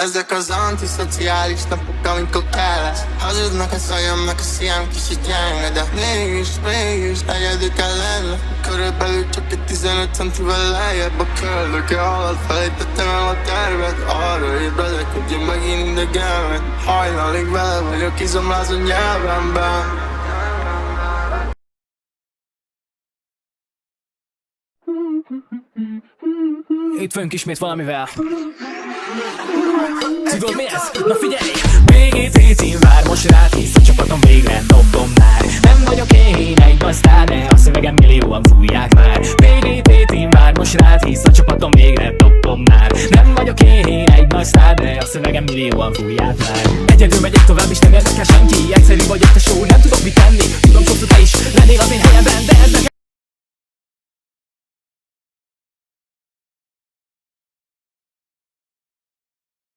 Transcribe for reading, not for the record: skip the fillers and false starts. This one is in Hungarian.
Ezek az antiszociális napok, amikor kellesz. Hazudnak a szajam, meg a szívem kicsit gyenge, de mégis egyedül kell lenni. Körülbelül csak egy 15 centivel lejjebb a köldöke alatt. Felejtettem el a tervet, arra ébredek, hogy én megint idegen vagy. Hajnalig vele vagyok, izomláz a nyelvemben. Itt vagyunk ismét valamivel. Tudod mi ez? Na figyelj! BGT cím vár most rád, hisz a csapatom végre dobom már. Nem vagyok én egy basztár, de a szövegem millióan fújják már. BGT cím vár most rád, hisz a csapatom végre dobom már. Nem vagyok én egy basztár, de a szövegem millióan fújják már. Egyedül megyek tovább és nem érdekel senki. Egyszerű vagyok, te show, nem tudok mit tenni. Tudom, sokszor te is lennél az én helyemben, de ez nekem